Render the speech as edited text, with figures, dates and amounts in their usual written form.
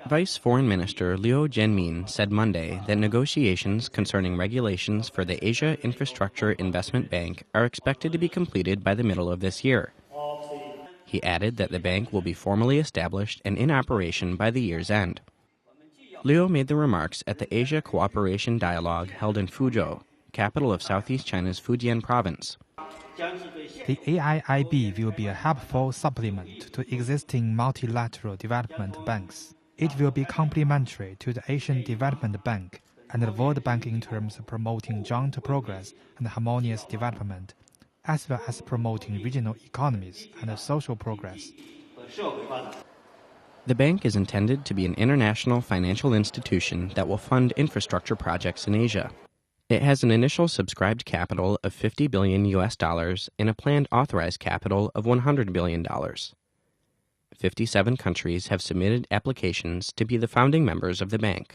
Vice Foreign Minister Zhenmin said Monday that negotiations concerning regulations for the Asia Infrastructure Investment Bank are expected to be completed by the middle of this year. He added that the bank will be formally established and in operation by the year's end. Liu made the remarks at the Asia Cooperation Dialogue held in Fuzhou, capital of Southeast China's Fujian province. The AIIB will be a helpful supplement to existing multilateral development banks. It will be complementary to the Asian Development Bank and the World Bank in terms of promoting joint progress and harmonious development, as well as promoting regional economies and social progress. The bank is intended to be an international financial institution that will fund infrastructure projects in Asia. It has an initial subscribed capital of $50 billion and a planned authorized capital of $100 billion. 57 countries have submitted applications to be the founding members of the bank.